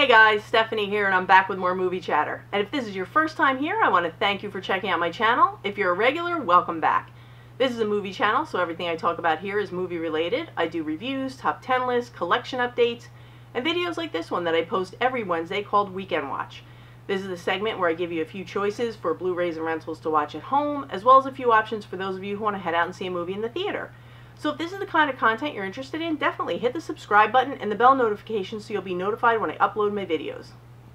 Hey guys, Stephanie here, and I'm back with more movie chatter. And if this is your first time here, I want to thank you for checking out my channel. If you're a regular, welcome back. This is a movie channel, so everything I talk about here is movie related. I do reviews, top 10 lists, collection updates, and videos like this one that I post every Wednesday called Weekend Watch. This is the segment where I give you a few choices for Blu-rays and rentals to watch at home, as well as a few options for those of you who want to head out and see a movie in the theater. So if this is the kind of content you're interested in, definitely hit the subscribe button and the bell notification so you'll be notified when I upload my videos.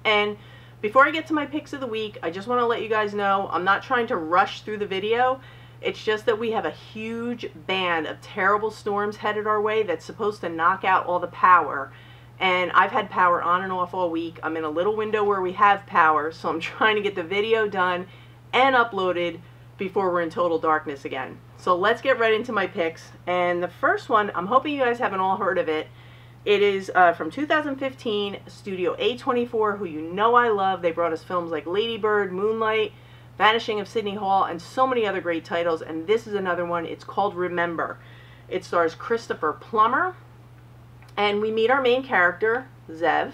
And before I get to my picks of the week, I just want to let you guys know I'm not trying to rush through the video. It's just that we have a huge band of terrible storms headed our way that's supposed to knock out all the power. And I've had power on and off all week. I'm in a little window where we have power, so I'm trying to get the video done and uploaded before we're in total darkness again. So let's get right into my picks. And the first one, I'm hoping you guys haven't all heard of it. It is from 2015, Studio A24, who you know I love. They brought us films like Lady Bird, Moonlight, Vanishing of Sydney Hall, and so many other great titles. And this is another one. It's called Remember. It stars Christopher Plummer. And we meet our main character, Zev.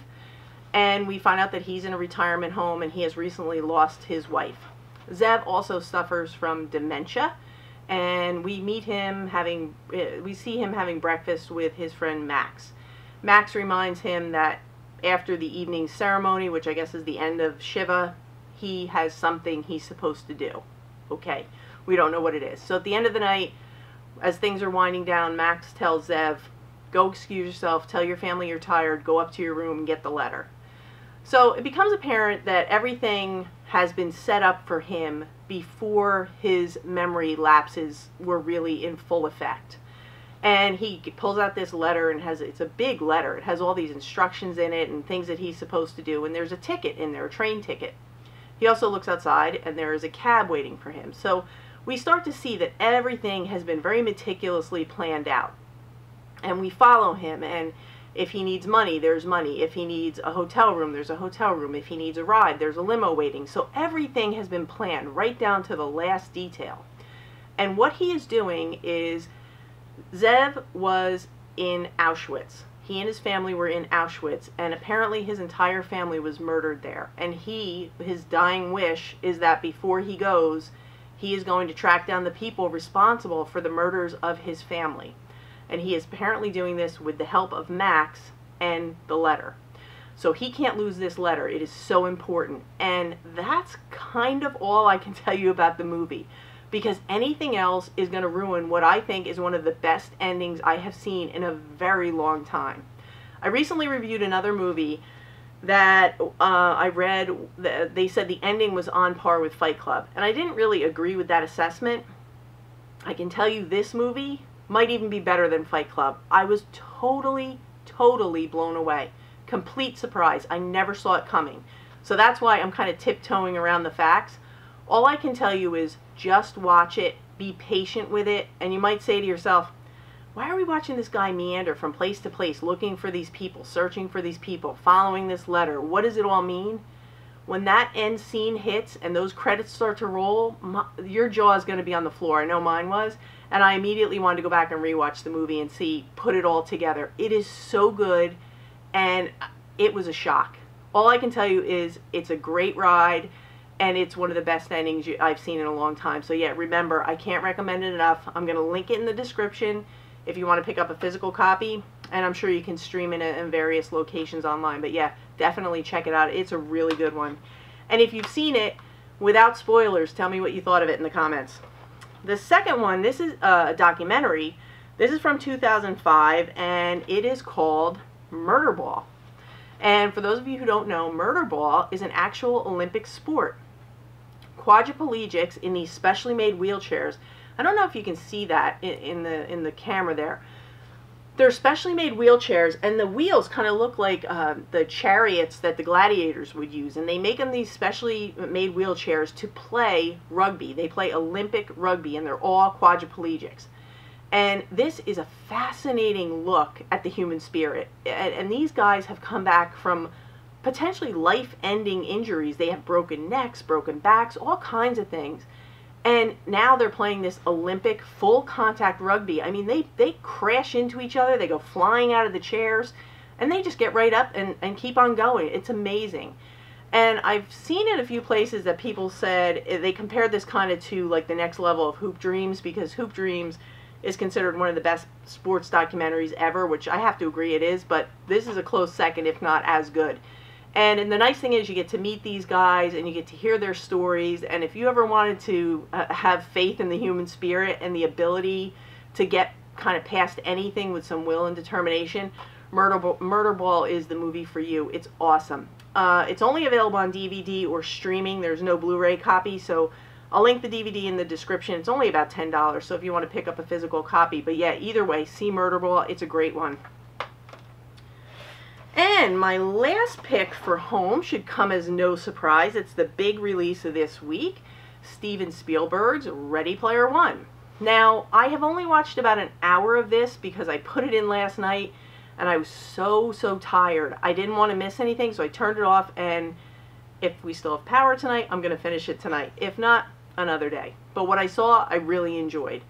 And we find out that he's in a retirement home and he has recently lost his wife. Zev also suffers from dementia. And we see him having breakfast with his friend Max. Max reminds him that after the evening ceremony, which I guess is the end of Shiva, he has something he's supposed to do. Okay, we don't know what it is. So at the end of the night, as things are winding down, Max tells Zev, go excuse yourself, tell your family you're tired, go up to your room and get the letter. So it becomes apparent that everything has been set up for him before his memory lapses were really in full effect. And he pulls out this letter and it's a big letter. It has all these instructions in it and things that he's supposed to do. And there's a ticket in there, a train ticket. He also looks outside and there is a cab waiting for him. So we start to see that everything has been very meticulously planned out. And we follow him, and if he needs money, there's money. If he needs a hotel room, there's a hotel room. If he needs a ride, there's a limo waiting. So everything has been planned right down to the last detail. And what he is doing is, Zev was in Auschwitz. He and his family were in Auschwitz, and apparently his entire family was murdered there. And his dying wish is that before he goes, he is going to track down the people responsible for the murders of his family. And he is apparently doing this with the help of Max and the letter. So he can't lose this letter. It is so important. And that's kind of all I can tell you about the movie, because anything else is going to ruin what I think is one of the best endings I have seen in a very long time. I recently reviewed another movie that I read. They said the ending was on par with Fight Club. And I didn't really agree with that assessment. I can tell you this movie might even be better than Fight Club. I was totally blown away. Complete surprise. I never saw it coming. So that's why I'm kind of tiptoeing around the facts. All I can tell you is just watch it, be patient with it, and you might say to yourself, why are we watching this guy meander from place to place, looking for these people, searching for these people, following this letter? What does it all mean? When that end scene hits and those credits start to roll, your jaw is going to be on the floor. I know mine was. And I immediately wanted to go back and rewatch the movie and put it all together. It is so good, and it was a shock. All I can tell you is it's a great ride, and it's one of the best endings I've seen in a long time. So yeah, remember, I can't recommend it enough. I'm going to link it in the description if you want to pick up a physical copy, and I'm sure you can stream it in various locations online. But yeah, definitely check it out. It's a really good one. And if you've seen it, without spoilers, tell me what you thought of it in the comments. The second one, this is a documentary. This is from 2005, and it is called Murderball. And for those of you who don't know, Murderball is an actual Olympic sport. Quadriplegics in these specially made wheelchairs. I don't know if you can see that in the camera there. They're specially made wheelchairs, and the wheels kind of look like the chariots that the gladiators would use. And they make them these specially made wheelchairs to play rugby. They play Olympic rugby, and they're all quadriplegics. And this is a fascinating look at the human spirit. And these guys have come back from potentially life-ending injuries. They have broken necks, broken backs, all kinds of things. And now they're playing this Olympic full contact rugby. I mean, they crash into each other. They go flying out of the chairs. and they just get right up and keep on going. It's amazing. And I've seen it a few places that people said they compared this kind of to like the next level of Hoop Dreams, because Hoop Dreams is considered one of the best sports documentaries ever, which I have to agree it is, but this is a close second, if not as good. And the nice thing is you get to meet these guys and you get to hear their stories, and if you ever wanted to have faith in the human spirit and the ability to get kind of past anything with some will and determination, Murderball is the movie for you. It's awesome. It's only available on DVD or streaming. There's no Blu-ray copy, so I'll link the DVD in the description. It's only about $10, so if you want to pick up a physical copy. But yeah, either way, see Murderball. It's a great one. And my last pick for home should come as no surprise. It's the big release of this week, Steven Spielberg's Ready Player One. Now, I have only watched about an hour of this because I put it in last night and I was so tired. I didn't want to miss anything, so I turned it off, and if we still have power tonight, I'm going to finish it tonight. If not, another day. But what I saw, I really enjoyed.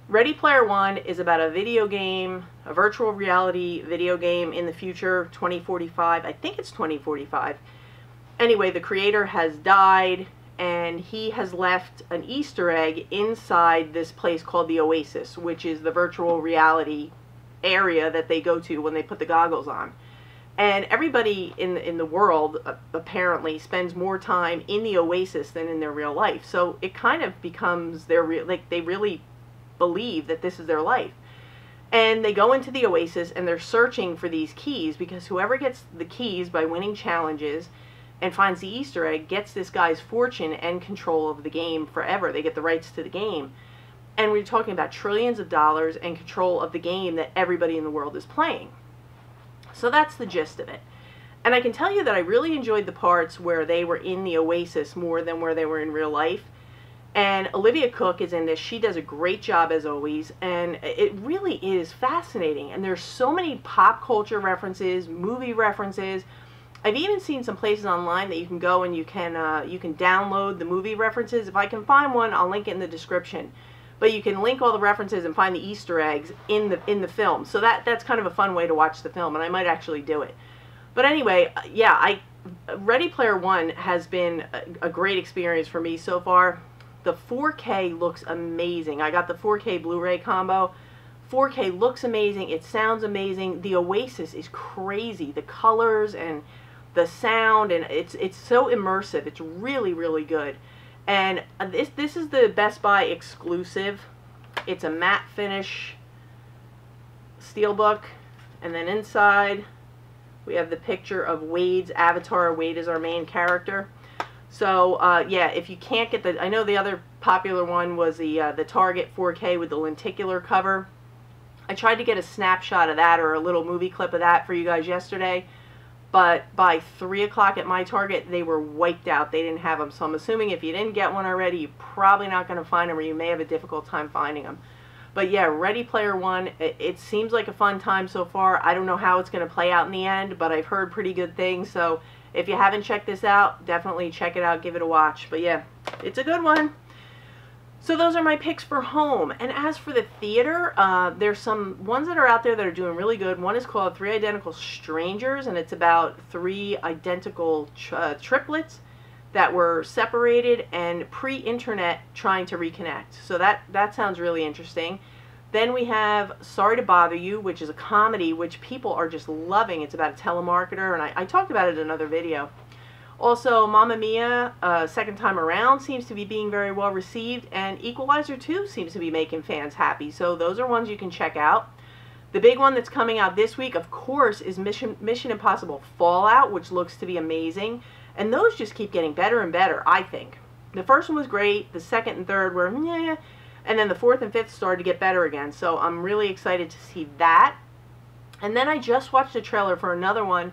Ready Player One is about a video game, a virtual reality video game in the future, 2045. I think it's 2045. Anyway, the creator has died, and he has left an Easter egg inside this place called the Oasis, which is the virtual reality area that they go to when they put the goggles on. And everybody in the world apparently spends more time in the Oasis than in their real life. So it kind of becomes their like they really believe that this is their life. And they go into the Oasis and they're searching for these keys, because whoever gets the keys by winning challenges and finds the Easter egg gets this guy's fortune and control of the game forever. They get the rights to the game. And we're talking about trillions of dollars and control of the game that everybody in the world is playing. So that's the gist of it. And I can tell you that I really enjoyed the parts where they were in the Oasis more than where they were in real life. And Olivia Cooke is in this. She does a great job as always, and it really is fascinating. And there's so many pop culture references, movie references. I've even seen some places online that you can go and you can download the movie references. If I can find one, I'll link it in the description. But you can link all the references and find the Easter eggs in the film. So that's kind of a fun way to watch the film, and I might actually do it. But anyway, yeah, Ready Player One has been a great experience for me so far. The 4K looks amazing. I got the 4K Blu-ray combo. 4K looks amazing. It sounds amazing. The Oasis is crazy. The colors and the sound, and it's so immersive. It's really, really good. And this is the Best Buy exclusive. It's a matte finish steelbook. And then inside we have the picture of Wade's avatar. Wade is our main character. So yeah, if you can't get I know the other popular one was the Target 4K with the lenticular cover. I tried to get a snapshot of that or a little movie clip of that for you guys yesterday. But by 3 o'clock at my Target, they were wiped out. They didn't have them. So I'm assuming if you didn't get one already, you're probably not going to find them, or you may have a difficult time finding them. But yeah, Ready Player One, it seems like a fun time so far. I don't know how it's going to play out in the end, but I've heard pretty good things. So if you haven't checked this out, definitely check it out. Give it a watch. But yeah, it's a good one. So those are my picks for home. And as for the theater, there's some ones that are out there that are doing really good. One is called Three Identical Strangers, and it's about three identical triplets that were separated and pre-internet trying to reconnect. So that sounds really interesting. Then we have Sorry to Bother You, which is a comedy which people are just loving. It's about a telemarketer, and I talked about it in another video. Also, Mamma Mia, Second Time Around, seems to be being very well received, and Equalizer 2 seems to be making fans happy. So those are ones you can check out. The big one that's coming out this week, of course, is Mission Impossible Fallout, which looks to be amazing. And those just keep getting better and better, I think. The first one was great. The second and third were meh. And then the fourth and fifth started to get better again. So I'm really excited to see that. And then I just watched a trailer for another one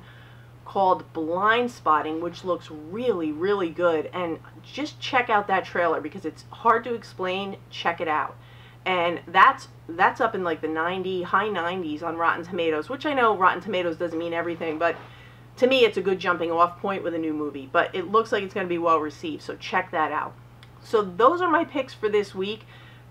called Blind Spotting, which looks really, really good. And just check out that trailer because it's hard to explain. Check it out. And that's up in like the high 90s on Rotten Tomatoes, which I know Rotten Tomatoes doesn't mean everything, but to me it's a good jumping off point with a new movie. But it looks like it's going to be well received, so check that out. So those are my picks for this week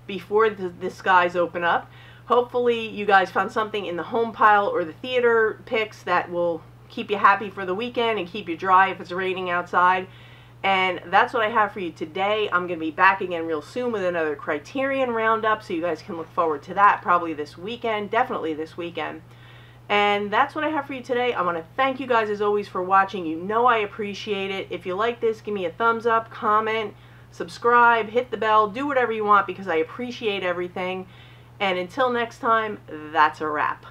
before the skies open up. Hopefully you guys found something in the home pile or the theater picks that will keep you happy for the weekend and keep you dry if it's raining outside. And that's what I have for you today. I'm going to be back again real soon with another Criterion Roundup, so you guys can look forward to that probably this weekend, definitely this weekend. And that's what I have for you today. I want to thank you guys as always for watching. You know I appreciate it. If you like this, give me a thumbs up, comment, subscribe, hit the bell, do whatever you want because I appreciate everything. And until next time, that's a wrap.